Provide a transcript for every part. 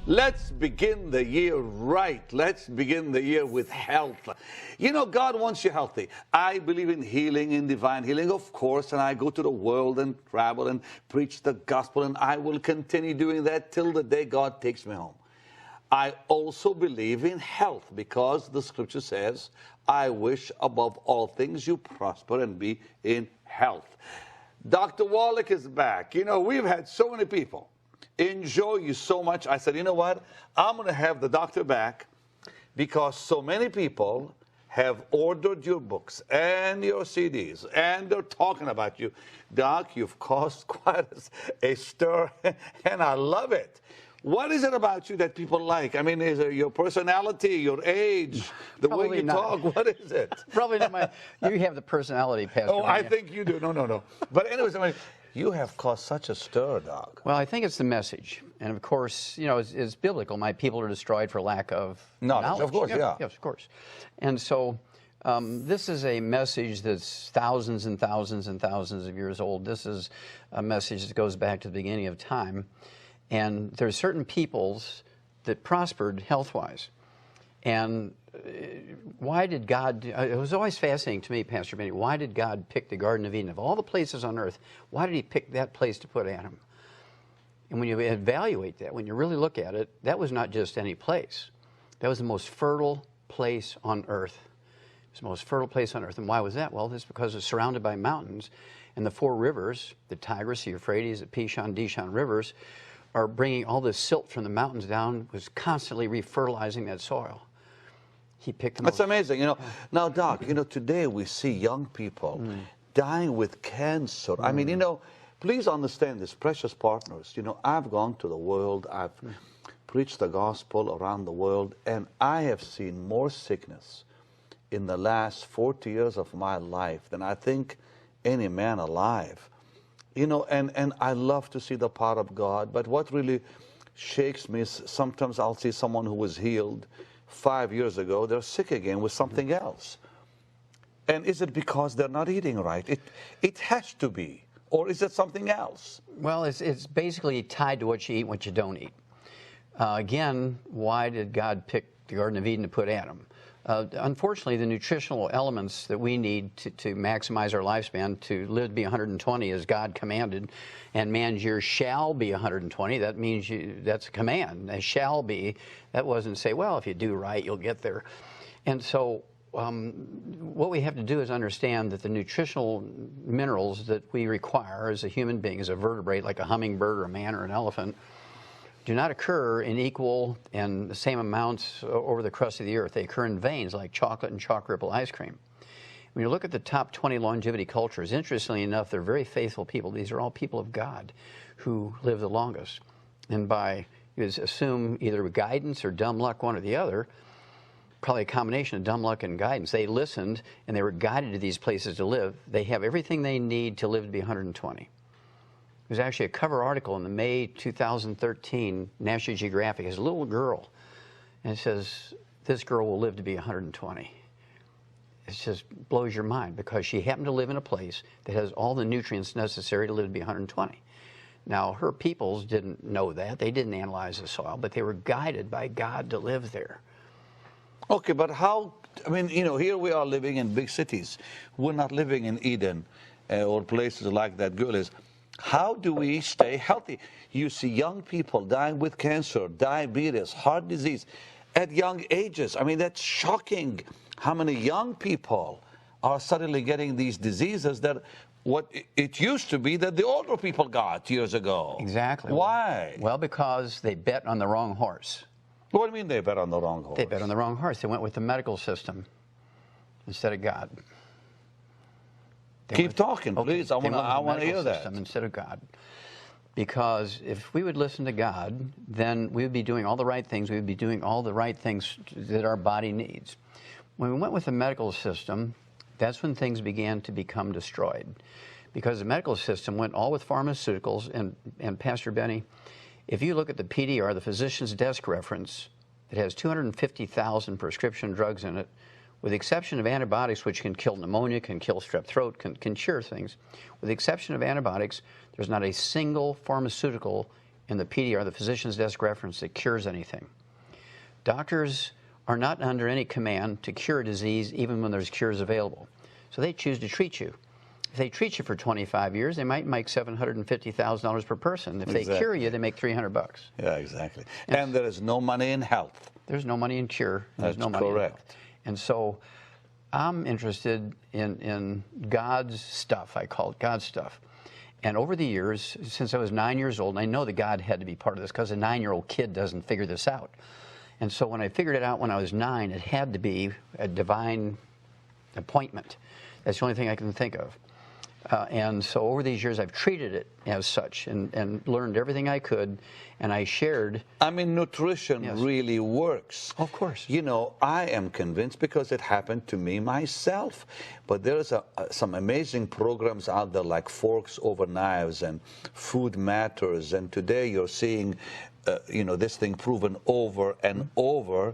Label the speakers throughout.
Speaker 1: Let's begin the year right. Let's begin the year with health. You know, God wants you healthy. I believe in healing, in divine healing, of course, and I go to the world and travel and preach the gospel, and I will continue doing that till the day God takes me home. I also believe in health because the scripture says, I wish above all things you prosper and be in health. Dr. Wallach is back. You know, we've had so many people enjoy you so much. I said, you know what? I'm going to have the doctor back because so many people have ordered your books and your CDs, and they're talking about you. Doc, you've caused quite a stir, and I love it. What is it about you that people like? I mean, is it your personality, your age, the
Speaker 2: Probably
Speaker 1: way you
Speaker 2: not.
Speaker 1: talk? What is it?
Speaker 2: Probably not my. You have the personality, Pastor.
Speaker 1: Oh, I think you do. No. But anyways, I mean, you have caused such a stir, Doc.
Speaker 2: Well, I think it's the message. And of course, you know, it's biblical. My people are destroyed for lack of knowledge.
Speaker 1: Of course, yeah.
Speaker 2: Yes, of course. And so this is a message that's thousands and thousands and thousands of years old. This is a message that goes back to the beginning of time. And there's certain peoples that prospered health-wise. And why did God, it was always fascinating to me, Pastor Benny, why did God pick the Garden of Eden? Of all the places on earth, why did he pick that place to put Adam? And when you evaluate that, when you really look at it, that was not just any place. That was the most fertile place on earth. It was the most fertile place on earth. And why was that? Well, it's because it's surrounded by mountains. And the four rivers, the Tigris, the Euphrates, the Pishon, Dishon rivers, are bringing all this silt from the mountains down, was constantly refertilizing that soil. He picked them.
Speaker 1: That's amazing. You know, now, Doc, you know, today we see young people dying with cancer. I mean, you know, please understand this, precious partners. You know, I've gone to the world, I've preached the gospel around the world, and I have seen more sickness in the last 40 years of my life than I think any man alive. You know, and I love to see the power of God, but what really shakes me is sometimes I'll see someone who was healed 5 years ago, they're sick again with something else. And is it because they're not eating right? It has to be. Or is it something else?
Speaker 2: Well, it's basically tied to what you eat and what you don't eat. Again, why did God pick the Garden of Eden to put Adam? Unfortunately, the nutritional elements that we need to maximize our lifespan, to live to be 120 as God commanded, and man's years shall be 120, that means that's a command. They shall be. That wasn't say, well, if you do right, you'll get there. And so what we have to do is understand that the nutritional minerals that we require as a human being, as a vertebrate, like a hummingbird or a man or an elephant, do not occur in equal and the same amounts over the crust of the earth. They occur in veins like chocolate and chalk ripple ice cream. When you look at the top 20 longevity cultures, interestingly enough, they're very faithful people. These are all people of God who live the longest. And by, you assume either guidance or dumb luck, one or the other, probably a combination of dumb luck and guidance. They listened and they were guided to these places to live. They have everything they need to live to be 120. There's actually a cover article in the May 2013 National Geographic. It's a little girl, and it says, this girl will live to be 120. It just blows your mind because she happened to live in a place that has all the nutrients necessary to live to be 120. Now, her peoples didn't know that. They didn't analyze the soil, but they were guided by God to live there.
Speaker 1: Okay, but how, I mean, you know, here we are living in big cities. We're not living in Eden or places like that girl is. How do we stay healthy? You see young people dying with cancer, diabetes, heart disease at young ages. I mean, that's shocking how many young people are suddenly getting these diseases that what it used to be that the older people got years ago.
Speaker 2: Exactly.
Speaker 1: Why?
Speaker 2: Well, because they bet on the wrong horse.
Speaker 1: What do you mean they bet on the wrong horse?
Speaker 2: They bet on the wrong horse. They went with the medical system instead of God.
Speaker 1: Keep talking, please. I want to hear that.
Speaker 2: Instead of God. Because if we would listen to God, then we would be doing all the right things. We would be doing all the right things that our body needs. When we went with the medical system, that's when things began to become destroyed. Because the medical system went all with pharmaceuticals. And Pastor Benny, if you look at the PDR, the physician's desk reference, it has 250,000 prescription drugs in it. With the exception of antibiotics, which can kill pneumonia, can kill strep throat, can cure things, with the exception of antibiotics, there's not a single pharmaceutical in the PDR, the physician's desk reference, that cures anything. Doctors are not under any command to cure a disease even when there's cures available. So they choose to treat you. If they treat you for 25 years, they might make $750,000 per person. If they cure you, they make $300.
Speaker 1: Yeah, exactly. And there is no money in health.
Speaker 2: There's no money in cure. There's no money in health. And so I'm interested in God's stuff. I call it God's stuff. And over the years, since I was 9 years old, and I know that God had to be part of this because a 9-year-old kid doesn't figure this out. And so when I figured it out when I was 9, it had to be a divine appointment. That's the only thing I can think of. And so over these years, I've treated it as such and learned everything I could, and I shared.
Speaker 1: I mean, nutrition really works.
Speaker 2: Of course.
Speaker 1: You know, I am convinced because it happened to me myself. But there's some amazing programs out there like Forks Over Knives and Food Matters. And today you're seeing, you know, this thing proven over and over,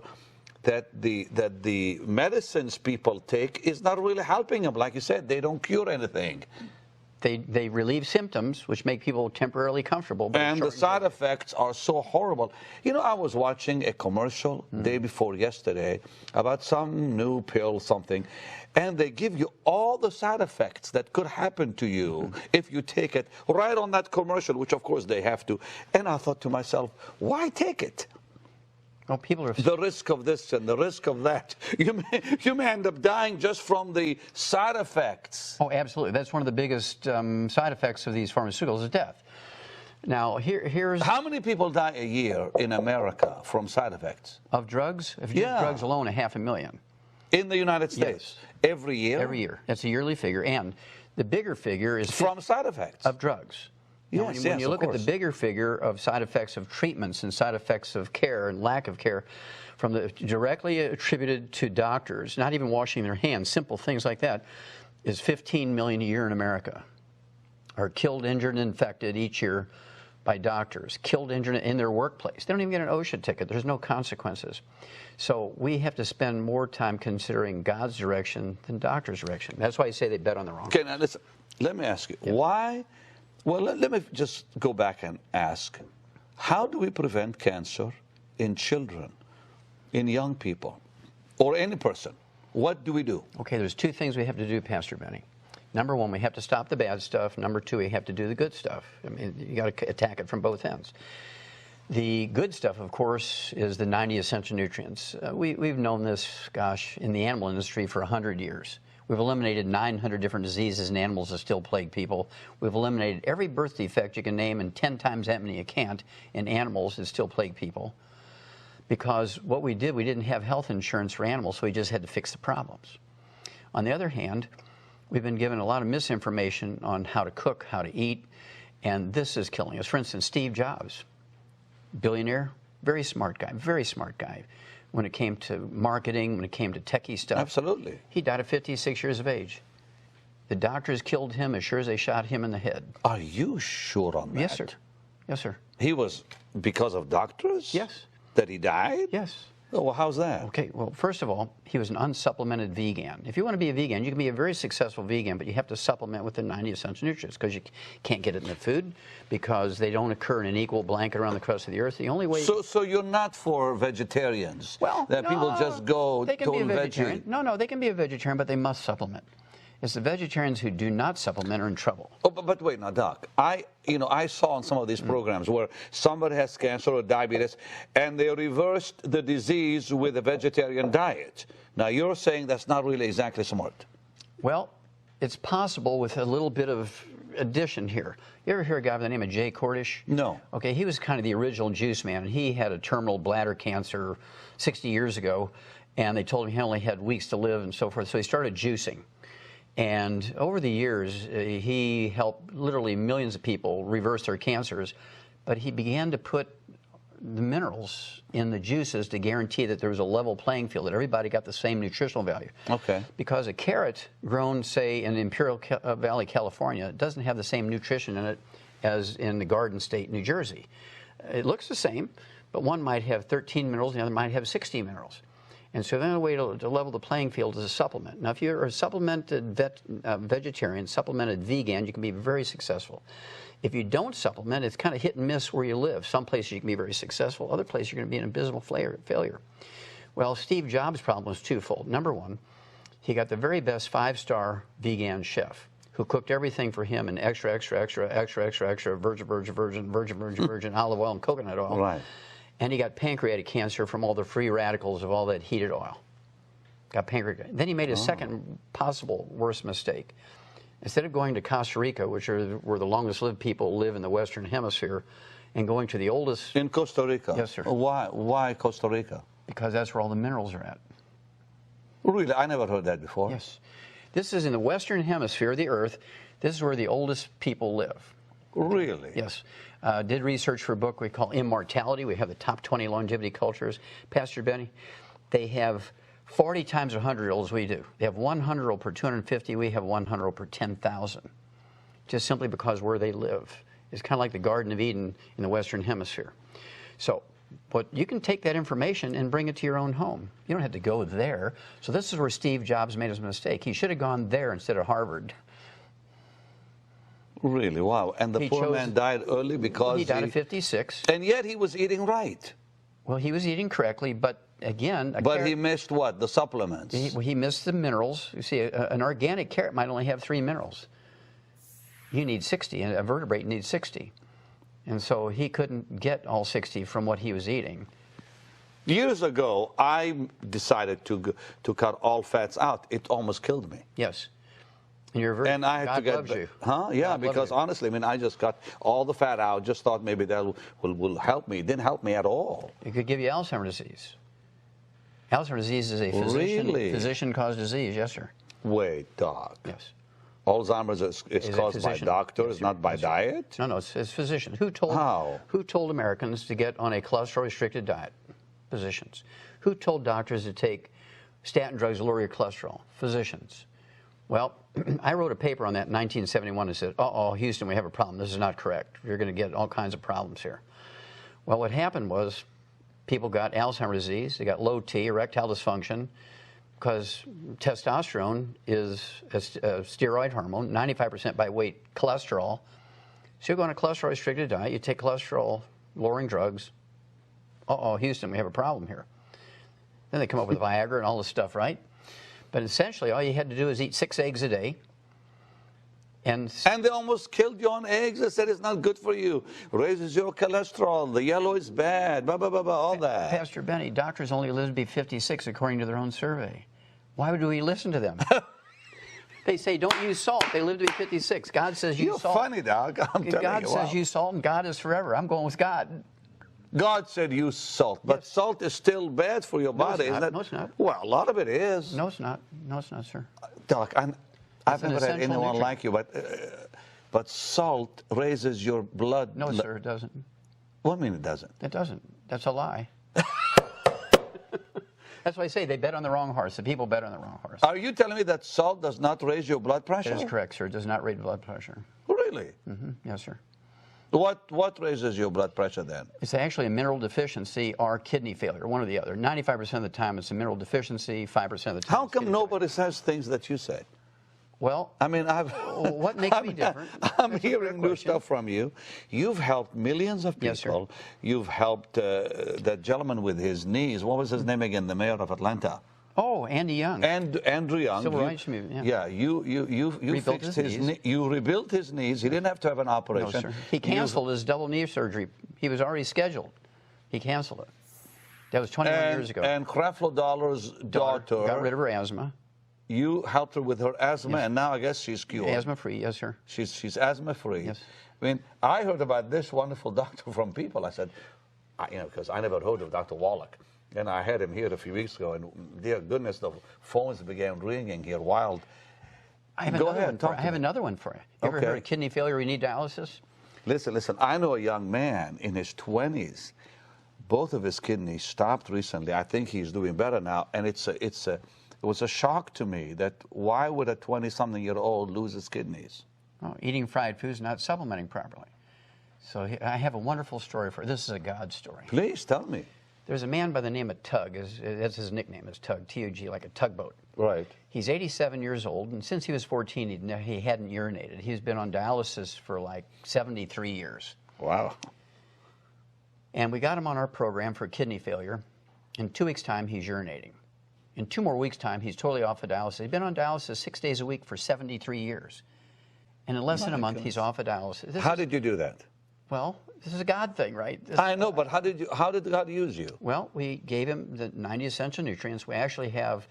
Speaker 1: that the medicines people take is not really helping them. Like you said, they don't cure anything.
Speaker 2: They relieve symptoms, which make people temporarily comfortable. But
Speaker 1: and the side effects are so horrible. You know, I was watching a commercial day before yesterday about some new pill, something, and they give you all the side effects that could happen to you if you take it right on that commercial, which of course they have to. And I thought to myself, why take it?
Speaker 2: Well, people are
Speaker 1: the risk of this and the risk of that. You may end up dying just from the side effects.
Speaker 2: Oh, absolutely. That's one of the biggest side effects of these pharmaceuticals is death. Now, here's...
Speaker 1: How many people die a year in America from side effects?
Speaker 2: Of drugs? If you drugs alone, 500,000.
Speaker 1: In the United States? Yes. Every year?
Speaker 2: Every year. That's a yearly figure. And the bigger figure is...
Speaker 1: From side effects?
Speaker 2: Of drugs.
Speaker 1: Yes,
Speaker 2: when you look at the bigger figure of side effects of treatments and side effects of care and lack of care, from the directly attributed to doctors, not even washing their hands, simple things like that, is 15 million a year in America are killed, injured, and infected each year by doctors, killed, injured in their workplace. They don't even get an OSHA ticket. There's no consequences. So we have to spend more time considering God's direction than doctor's direction. That's why I say they bet on the wrong.
Speaker 1: Okay, now listen, let me ask you, why? Well, let me just go back and ask, how do we prevent cancer in children, in young people, or any person? What do we do?
Speaker 2: Okay, there's two things we have to do, Pastor Benny. Number one, we have to stop the bad stuff. Number two, we have to do the good stuff. I mean, you got to attack it from both ends. The good stuff, of course, is the 90 essential nutrients. We've known this, gosh, in the animal industry for 100 years. We've eliminated 900 different diseases in animals that still plague people. We've eliminated every birth defect you can name and 10 times that many you can't in animals that still plague people. Because what we did, we didn't have health insurance for animals, so we just had to fix the problems. On the other hand, we've been given a lot of misinformation on how to cook, how to eat, and this is killing us. For instance, Steve Jobs, billionaire, very smart guy, very smart guy. When it came to marketing, when it came to techie stuff.
Speaker 1: Absolutely.
Speaker 2: He died at 56 years of age. The doctors killed him as sure as they shot him in the head.
Speaker 1: Are you sure on that?
Speaker 2: Yes, sir. Yes, sir.
Speaker 1: He was because of doctors?
Speaker 2: Yes.
Speaker 1: That he died?
Speaker 2: Yes.
Speaker 1: Oh, well, how's that?
Speaker 2: Okay, well, first of all, he was an unsupplemented vegan. If you want to be a vegan, you can be a very successful vegan, but you have to supplement with the 90 essential nutrients because you can't get it in the food because they don't occur in an equal blanket around the crust of the earth. The only way...
Speaker 1: So you're not for vegetarians?
Speaker 2: Well,
Speaker 1: that people just go
Speaker 2: they can be a vegetarian.
Speaker 1: veggie?
Speaker 2: No, they can be a vegetarian, but they must supplement. It's the vegetarians who do not supplement are in trouble.
Speaker 1: Oh, but wait, now, Doc, I saw on some of these programs where somebody has cancer or diabetes, and they reversed the disease with a vegetarian diet. Now, you're saying that's not really exactly smart.
Speaker 2: Well, it's possible with a little bit of addition here. You ever hear a guy by the name of Jay Cordish?
Speaker 1: No.
Speaker 2: Okay, he was kind of the original juice man, and he had a terminal bladder cancer 60 years ago, and they told him he only had weeks to live and so forth, so he started juicing. And over the years, he helped literally millions of people reverse their cancers, but he began to put the minerals in the juices to guarantee that there was a level playing field, that everybody got the same nutritional value.
Speaker 1: Okay.
Speaker 2: Because a carrot grown, say, in Imperial Valley, California, doesn't have the same nutrition in it as in the Garden State, New Jersey. It looks the same, but one might have 13 minerals, and the other might have 60 minerals. And so the only way to level the playing field is a supplement. Now, if you're a supplemented vegetarian, supplemented vegan, you can be very successful. If you don't supplement, it's kind of hit and miss where you live. Some places you can be very successful, other places you're going to be an abysmal failure. Well, Steve Jobs' problem was twofold. Number one, he got the very best 5-star vegan chef who cooked everything for him in extra virgin olive oil and coconut oil.
Speaker 1: Right.
Speaker 2: And he got pancreatic cancer from all the free radicals of all that heated oil. Got pancreatic. Then he made a second possible worst mistake. Instead of going to Costa Rica, which are where the longest lived people live in the Western Hemisphere, and going to the oldest...
Speaker 1: In Costa Rica?
Speaker 2: Yes, sir.
Speaker 1: Why Costa Rica?
Speaker 2: Because that's where all the minerals are at.
Speaker 1: Really? I never heard that before.
Speaker 2: Yes. This is in the Western Hemisphere of the Earth. This is where the oldest people live.
Speaker 1: Really?
Speaker 2: Yes. Did research for a book we call Immortality. We have the top 20 longevity cultures. Pastor Benny, they have 40 times 100-year-olds we do. They have 100-year-old per 250. We have 100-year-old per 10,000. Just simply because where they live. It's kind of like the Garden of Eden in the Western Hemisphere. So, but you can take that information and bring it to your own home. You don't have to go there. So this is where Steve Jobs made his mistake. He should have gone there instead of Harvard.
Speaker 1: Really? Wow. And the poor man died early because
Speaker 2: he died at 56.
Speaker 1: And yet he was eating right.
Speaker 2: Well, he was eating correctly, but again...
Speaker 1: But he missed what? The supplements.
Speaker 2: He missed the minerals. You see, an organic carrot might only have 3 minerals. You need 60, and a vertebrate needs 60. And so he couldn't get all 60 from what he was eating.
Speaker 1: Years ago, I decided to cut all fats out. It almost killed me.
Speaker 2: Yes. And you're very...
Speaker 1: And I had
Speaker 2: God
Speaker 1: to get...
Speaker 2: loves you.
Speaker 1: Huh? Yeah,
Speaker 2: God
Speaker 1: because honestly, I mean, I just cut all the fat out. Just thought maybe that will help me. It didn't help me at all.
Speaker 2: It could give you Alzheimer's disease. Alzheimer's disease is a physician-caused disease. Yes, sir.
Speaker 1: Wait, Doc.
Speaker 2: Yes.
Speaker 1: Alzheimer's is caused by doctors,
Speaker 2: yes,
Speaker 1: not by diet?
Speaker 2: No, it's physicians. Who told Americans to get on a cholesterol-restricted diet? Physicians. Who told doctors to take statin drugs to lower your cholesterol? Physicians. Well, I wrote a paper on that in 1971 and said, uh-oh, Houston, we have a problem. This is not correct. You're going to get all kinds of problems here. Well, what happened was people got Alzheimer's disease. They got low T, erectile dysfunction, because testosterone is a steroid hormone, 95% by weight cholesterol. So you go on a cholesterol-restricted diet, you take cholesterol-lowering drugs. Uh-oh, Houston, we have a problem here. Then they come up with Viagra and all this stuff, right? But essentially, all you had to do is eat 6 eggs a day. And
Speaker 1: they almost killed you on eggs. They said it's not good for you. Raises your cholesterol. The yellow is bad. Blah, blah, blah, blah, all that.
Speaker 2: Pastor Benny, doctors only live to be 56 according to their own survey. Why would we listen to them? They say don't use salt. They live to be 56. God says use salt.
Speaker 1: You're funny, Doc. I'm telling you.
Speaker 2: God says use salt, and God is forever. I'm going with God.
Speaker 1: God said use salt, but salt is still bad for your body, isn't it?
Speaker 2: No, it's not.
Speaker 1: Well, a lot of it is.
Speaker 2: No, it's not. No, it's not, sir.
Speaker 1: Doc, I've never had anyone like you, but salt raises your blood.
Speaker 2: No, sir, it doesn't.
Speaker 1: What do you mean it doesn't?
Speaker 2: It doesn't. That's a lie. That's why I say they bet on the wrong horse. The people bet on the wrong horse.
Speaker 1: Are you telling me that salt does not raise your blood pressure?
Speaker 2: That is correct, sir. It does not raise blood pressure.
Speaker 1: Really?
Speaker 2: Mm-hmm. Yes, sir.
Speaker 1: What raises your blood pressure then?
Speaker 2: It's actually a mineral deficiency or kidney failure, one or the other. 95% of the time it's a mineral deficiency, 5% of the time
Speaker 1: How come nobody says things that you said?
Speaker 2: Well,
Speaker 1: I mean,
Speaker 2: what makes me different?
Speaker 1: I'm hearing new stuff from you. You've helped millions of people.
Speaker 2: Yes, sir.
Speaker 1: You've helped that gentleman with his knees. What was his name again? The mayor of Atlanta.
Speaker 2: Oh, Andy Young.
Speaker 1: And Andrew Young.
Speaker 2: Civil rights movement.
Speaker 1: Yeah, you fixed his knees. You rebuilt his knees. He didn't have to have an operation.
Speaker 2: No, sir. He canceled his double knee surgery. He was already scheduled. He canceled it. That was 21 years ago.
Speaker 1: And Creflo Dollar's daughter
Speaker 2: got rid of her asthma.
Speaker 1: You helped her with her asthma, and now I guess she's cured.
Speaker 2: Asthma-free, yes, sir.
Speaker 1: She's asthma-free.
Speaker 2: Yes.
Speaker 1: I mean, I heard about this wonderful doctor from people. I said, because I never heard of Dr. Wallach. And I had him here a few weeks ago, and dear goodness, the phones began ringing here wild.
Speaker 2: I have another one for you. You ever heard of kidney failure, you need dialysis?
Speaker 1: Listen, I know a young man in his 20s. Both of his kidneys stopped recently. I think he's doing better now, and it was a shock to me that why would a 20-something-year-old lose his kidneys?
Speaker 2: Oh, eating fried foods, not supplementing properly. So I have a wonderful story for you. This is a God story.
Speaker 1: Please tell me.
Speaker 2: There's a man by the name of Tug. That's his nickname, is Tug, T-U-G, like a tugboat.
Speaker 1: Right.
Speaker 2: He's 87 years old, and since he was 14, he hadn't urinated. He's been on dialysis for like 73 years.
Speaker 1: Wow.
Speaker 2: And we got him on our program for kidney failure. In 2 weeks' time, he's urinating. In 2 more weeks' time, he's totally off of dialysis. He's been on dialysis 6 days a week for 73 years. And in less than a month, he's off of dialysis.
Speaker 1: How did you do that?
Speaker 2: Well, this is a God thing, right?
Speaker 1: I know, but how did God use you?
Speaker 2: Well, we gave him the 90 essential nutrients. We actually have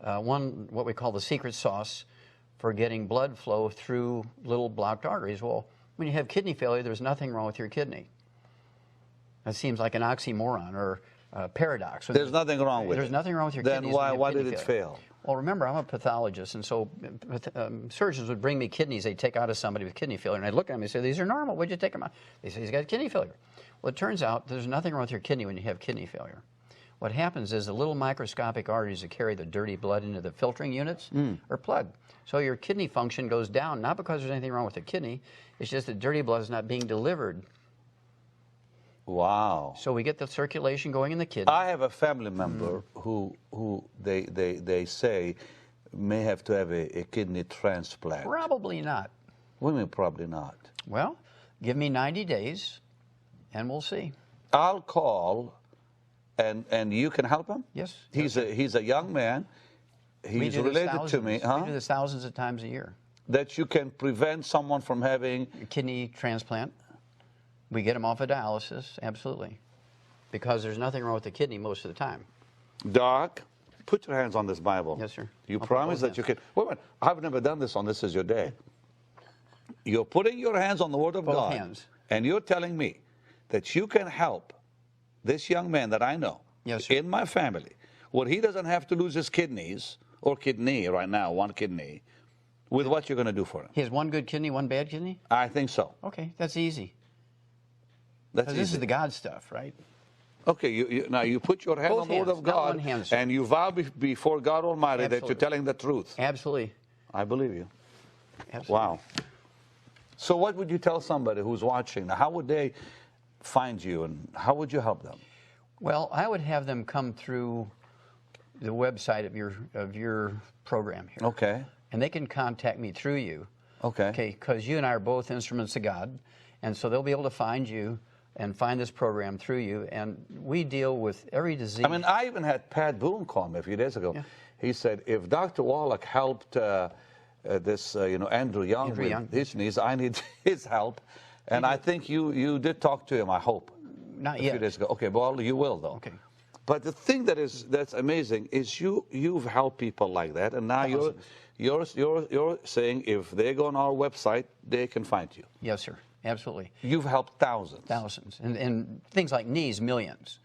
Speaker 2: what we call the secret sauce for getting blood flow through little blocked arteries. Well, when you have kidney failure, there's nothing wrong with your kidney. That seems like an oxymoron or a paradox.
Speaker 1: There's nothing wrong with it.
Speaker 2: There's nothing wrong with your kidneys.
Speaker 1: Then why did it fail?
Speaker 2: Well, remember, I'm a pathologist, and so surgeons would bring me kidneys they'd take out of somebody with kidney failure, and I'd look at them and say, these are normal. What'd you take them out? They say, he's got kidney failure. Well, it turns out there's nothing wrong with your kidney when you have kidney failure. What happens is the little microscopic arteries that carry the dirty blood into the filtering units are plugged. So your kidney function goes down, not because there's anything wrong with the kidney, it's just that dirty blood is not being delivered.
Speaker 1: Wow.
Speaker 2: So we get the circulation going in the kidney.
Speaker 1: I have a family member who they say may have to have a kidney transplant.
Speaker 2: Probably not.
Speaker 1: What do you mean probably not?
Speaker 2: Well, give me 90 days, and we'll see.
Speaker 1: I'll call, and you can help him?
Speaker 2: Yes.
Speaker 1: He's a young man. He's related to me.
Speaker 2: We do this thousands of times a year.
Speaker 1: That you can prevent someone from having
Speaker 2: a kidney transplant. We get them off of dialysis, absolutely, because there's nothing wrong with the kidney most of the time.
Speaker 1: Doc, put your hands on this Bible.
Speaker 2: Yes, sir.
Speaker 1: You promise that you can. Wait a minute. I've never done this on This Is Your Day. You're putting your hands on the Word of
Speaker 2: Both
Speaker 1: God.
Speaker 2: hands.
Speaker 1: And you're telling me that you can help this young man that I know
Speaker 2: yes, sir.
Speaker 1: in my family, where he doesn't have to lose his kidneys, or kidney right now, one kidney, with what you're going to do for him.
Speaker 2: He has one good kidney, one bad kidney?
Speaker 1: I think so.
Speaker 2: Okay, that's easy.
Speaker 1: That's easy.
Speaker 2: This is the God stuff, right?
Speaker 1: Okay, now you put your hand
Speaker 2: Both
Speaker 1: on the Word
Speaker 2: hands,
Speaker 1: of
Speaker 2: not
Speaker 1: God,
Speaker 2: one hand, sir.
Speaker 1: and you vow before God Almighty that you're telling the truth.
Speaker 2: Absolutely.
Speaker 1: I believe you.
Speaker 2: Absolutely.
Speaker 1: Wow. So what would you tell somebody who's watching? How would they find you, and how would you help them?
Speaker 2: Well, I would have them come through the website of your program here.
Speaker 1: Okay.
Speaker 2: And they can contact me through you.
Speaker 1: Okay.
Speaker 2: Okay, because you and I are both instruments of God, and so they'll be able to find you and find this program through you, and we deal with every disease.
Speaker 1: I mean, I even had Pat Boone call me a few days ago. Yeah. He said, if Dr. Wallach helped Andrew Young with his knees, I need his help. And I think you did talk to him, I hope.
Speaker 2: Not
Speaker 1: yet. A few days ago. Okay, well, you will, though.
Speaker 2: Okay.
Speaker 1: But the thing that's amazing is you've helped people like that, and now you're saying if they go on our website, they can find you.
Speaker 2: Yes, sir. Absolutely.
Speaker 1: You've helped thousands.
Speaker 2: Thousands. And things like knees, millions.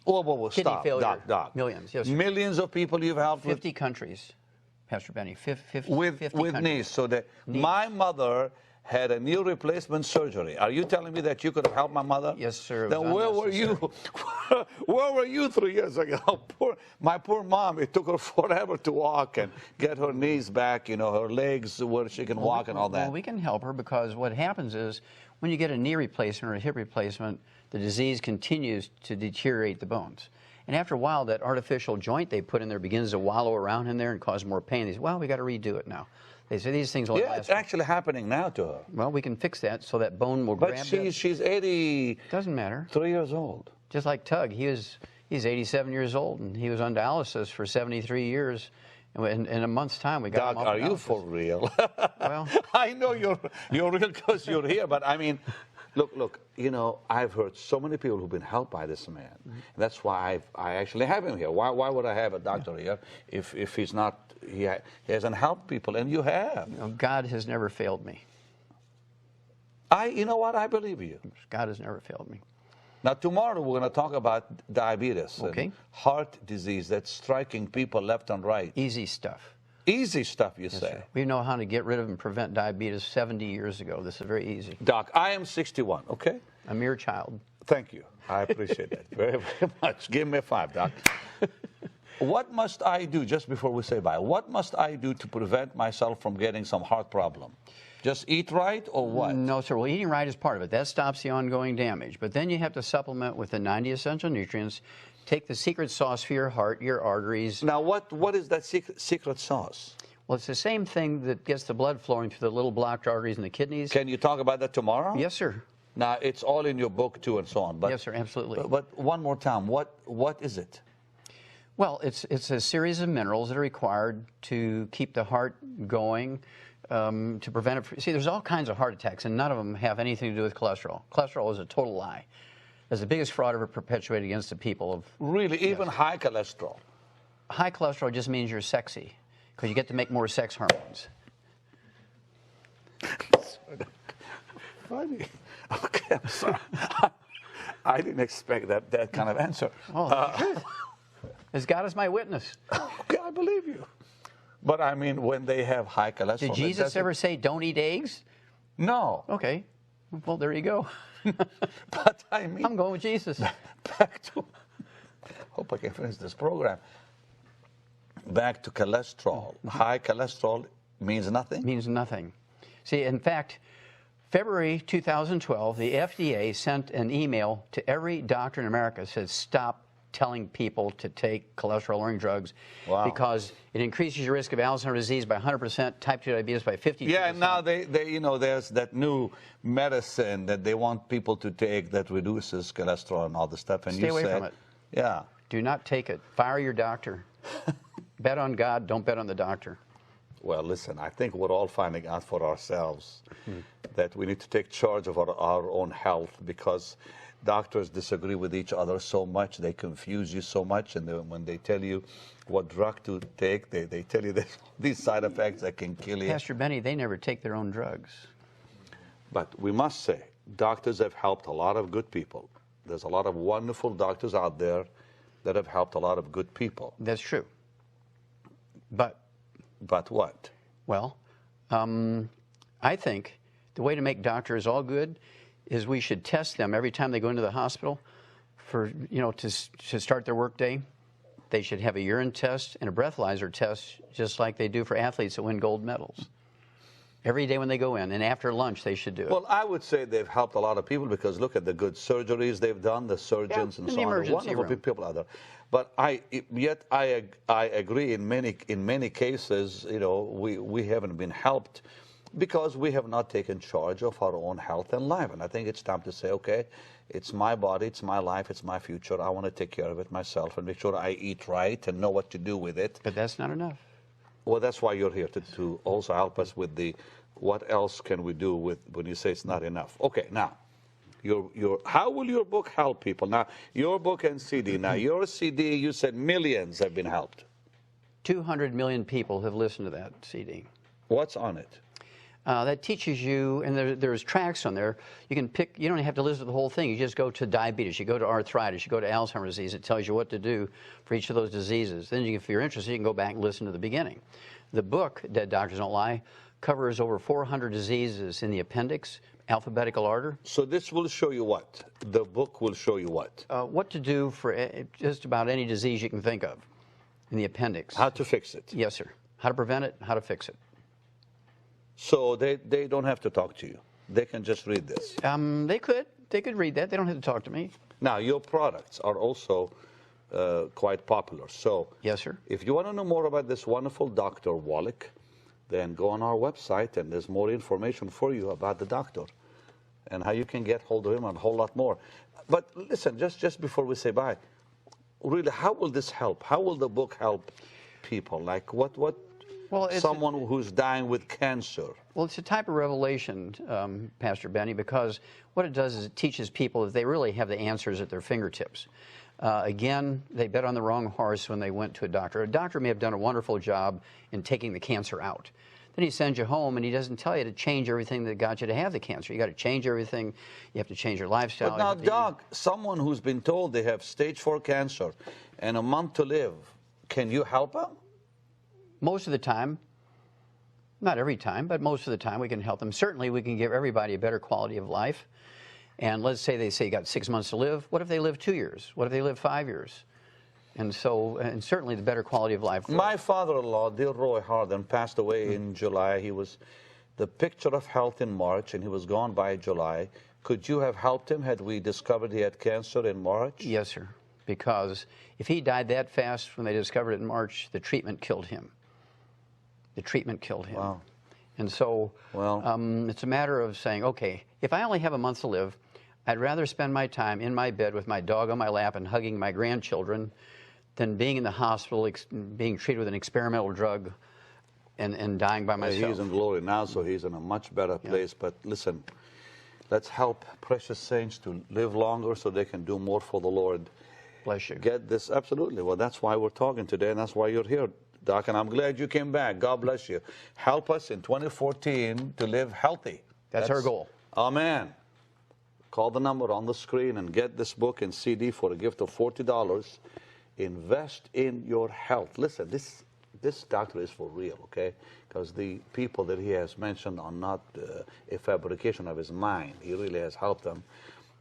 Speaker 1: Whoa,
Speaker 2: kidney
Speaker 1: stop,
Speaker 2: failure,
Speaker 1: Doc.
Speaker 2: Millions, yes, sir.
Speaker 1: Millions of people you've helped
Speaker 2: 50 countries, Pastor Benny. 50
Speaker 1: with
Speaker 2: countries.
Speaker 1: knees. So my mother had a knee replacement surgery. Are you telling me that you could have helped my mother?
Speaker 2: Yes, sir.
Speaker 1: Then where were you? Where were you 3 years ago? My poor mom, it took her forever to walk and get her knees back, her legs where she can walk and all that.
Speaker 2: Well, we can help her because what happens is when you get a knee replacement or a hip replacement, the disease continues to deteriorate the bones. And after a while, that artificial joint they put in there begins to wallow around in there and cause more pain. They say, well, we got to redo it now. They say these things will last.
Speaker 1: It's actually happening now to her.
Speaker 2: Well, we can fix that so that bone will grab it.
Speaker 1: But she's 80.
Speaker 2: Doesn't matter.
Speaker 1: 3 years old.
Speaker 2: Just like Tug, he's 87 years old, and he was on dialysis for 73 years. And in a month's time, we got him off
Speaker 1: Doc, are
Speaker 2: dialysis.
Speaker 1: you for real?
Speaker 2: Well,
Speaker 1: I know you're real because you're here, but I mean, look. I've heard so many people who've been helped by this man. Mm-hmm. And that's why I actually have him here. Why would I have a doctor here if he's not? He hasn't helped people, and you have.
Speaker 2: God has never failed me.
Speaker 1: You know what? I believe you.
Speaker 2: God has never failed me.
Speaker 1: Now, tomorrow we're going to talk about diabetes and heart disease that's striking people left and right.
Speaker 2: Easy stuff.
Speaker 1: Easy stuff, you
Speaker 2: yes,
Speaker 1: say.
Speaker 2: Sir. We know how to get rid of and prevent diabetes 70 years ago. This is very easy.
Speaker 1: Doc, I am 61, okay?
Speaker 2: A mere child.
Speaker 1: Thank you. I appreciate that very, very much. Give me a 5, Doc. What must I do, just before we say bye, what must I do to prevent myself from getting some heart problem? Just eat right or what?
Speaker 2: No, sir. Well, eating right is part of it. That stops the ongoing damage. But then you have to supplement with the 90 essential nutrients take the secret sauce for your heart, your arteries.
Speaker 1: Now, what is that secret sauce?
Speaker 2: Well, it's the same thing that gets the blood flowing through the little blocked arteries in the kidneys.
Speaker 1: Can you talk about that tomorrow?
Speaker 2: Yes, sir.
Speaker 1: Now, it's all in your book, too, and so on. But,
Speaker 2: yes, sir, absolutely.
Speaker 1: But one more time, what is it?
Speaker 2: Well, it's a series of minerals that are required to keep the heart going, to prevent it. See, there's all kinds of heart attacks, and none of them have anything to do with cholesterol. Cholesterol is a total lie. It's the biggest fraud ever perpetuated against the people of...
Speaker 1: Really? Even high cholesterol?
Speaker 2: High cholesterol just means you're sexy, because you get to make more sex hormones.
Speaker 1: Funny. Okay, I'm sorry. I didn't expect that kind of answer.
Speaker 2: Oh, as God is my witness.
Speaker 1: Okay, I believe you. But I mean, when they have high cholesterol...
Speaker 2: Did Jesus ever say, don't eat eggs?
Speaker 1: No.
Speaker 2: Okay. Well, there you go.
Speaker 1: But I mean...
Speaker 2: I'm going with Jesus.
Speaker 1: Back to... Hope I can finish this program. Back to cholesterol. High cholesterol means nothing?
Speaker 2: Means nothing. See, in fact... February 2012, the FDA sent an email to every doctor in America that said, stop telling people to take cholesterol-lowering drugs because it increases your risk of Alzheimer's disease by 100%, type 2 diabetes by 50%.
Speaker 1: Yeah, and now they there's that new medicine that they want people to take that reduces cholesterol and all the stuff. And
Speaker 2: Stay away from it.
Speaker 1: Yeah.
Speaker 2: Do not take it. Fire your doctor. Bet on God, don't bet on the doctor.
Speaker 1: Well, listen, I think we're all finding out for ourselves that we need to take charge of our own health, because doctors disagree with each other so much, they confuse you so much, and when they tell you what drug to take, they tell you these side effects that can kill you.
Speaker 2: Pastor Benny, they never take their own drugs.
Speaker 1: But we must say, doctors have helped a lot of good people. There's a lot of wonderful doctors out there that have helped a lot of good people.
Speaker 2: That's true. But
Speaker 1: what?
Speaker 2: Well, I think the way to make doctors all good is we should test them every time they go into the hospital for, to start their work day. They should have a urine test and a breathalyzer test, just like they do for athletes that win gold medals. Every day when they go in, and after lunch they should do it.
Speaker 1: Well, I would say they've helped a lot of people, because look at the good surgeries they've done, the surgeons and so on. Wonderful people out there. But I agree in many cases, we haven't been helped because we have not taken charge of our own health and life. And I think it's time to say, okay, it's my body, it's my life, it's my future. I want to take care of it myself and make sure I eat right and know what to do with it.
Speaker 2: But that's not enough.
Speaker 1: Well, that's why you're here, to also help us with what else can we do with when you say it's not enough. Okay, now, how will your book help people? Now, your book and CD. Now, your CD, you said millions have been helped.
Speaker 2: 200 million people have listened to that CD.
Speaker 1: What's on it?
Speaker 2: That teaches you, and there's tracks on there. You can pick, you don't have to listen to the whole thing. You just go to diabetes, you go to arthritis, you go to Alzheimer's disease. It tells you what to do for each of those diseases. Then if you're interested, you can go back and listen to the beginning. The book, Dead Doctors Don't Lie, covers over 400 diseases in the appendix, alphabetical order.
Speaker 1: So this will show you what? The book will show you what?
Speaker 2: What to do for just about any disease you can think of in the appendix.
Speaker 1: How to fix it?
Speaker 2: Yes, sir. How to prevent it, how to fix it.
Speaker 1: So they don't have to talk to you. They can just read this.
Speaker 2: They could read that. They don't have to talk to me.
Speaker 1: Now, your products are also quite popular. So
Speaker 2: yes, sir.
Speaker 1: If you want to know more about this wonderful Dr. Wallach, then go on our website, and there's more information for you about the doctor and how you can get hold of him and a whole lot more. But listen, just before we say bye, really, how will this help? How will the book help people? Like what? Well, someone who's dying with cancer.
Speaker 2: Well, it's a type of revelation, Pastor Benny, because what it does is it teaches people that they really have the answers at their fingertips. Again, they bet on the wrong horse when they went to a doctor. A doctor may have done a wonderful job in taking the cancer out. Then he sends you home, and he doesn't tell you to change everything that got you to have the cancer. You got to change everything. You have to change your lifestyle.
Speaker 1: But now, Doc, someone who's been told they have stage 4 cancer and a month to live, can you help them?
Speaker 2: Most of the time. Not every time, but most of the time we can help them. Certainly we can give everybody a better quality of life. And let's say they say you got 6 months to live. What if they live 2 years? What if they live 5 years? And certainly the better quality of life.
Speaker 1: My father-in-law, dear Roy Harden, passed away in July. He was the picture of health in March, and he was gone by July. Could you have helped him had we discovered he had cancer in March?
Speaker 2: Yes, sir. because if he died that fast when they discovered it in March, the treatment killed him. The treatment killed him.
Speaker 1: Wow.
Speaker 2: And so it's a matter of saying, okay, if I only have a month to live, I'd rather spend my time in my bed with my dog on my lap and hugging my grandchildren than being in the hospital, being treated with an experimental drug and dying by myself.
Speaker 1: He's in glory now, so he's in a much better place. But listen, let's help precious saints to live longer so they can do more for the Lord.
Speaker 2: Bless you.
Speaker 1: Get this, absolutely. Well, that's why we're talking today, and that's why you're here, Doc, and I'm glad you came back. God bless you. Help us in 2014 to live healthy.
Speaker 2: That's our goal.
Speaker 1: Amen. Call the number on the screen and get this book and CD for a gift of $40. Invest in your health. Listen, this doctor is for real, okay? Because the people that he has mentioned are not a fabrication of his mind. He really has helped them,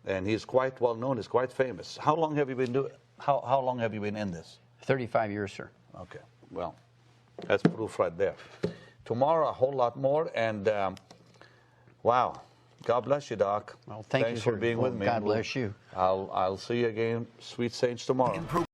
Speaker 1: and he's quite well known. He's quite famous. How long have you been doing? How long have you been in this?
Speaker 2: 35 years, sir.
Speaker 1: Okay. Well, that's proof right there. Tomorrow, a whole lot more, and wow. God bless you, Doc.
Speaker 2: Well,
Speaker 1: Thanks for being with me.
Speaker 2: God bless you.
Speaker 1: I'll see you again, sweet saints, tomorrow.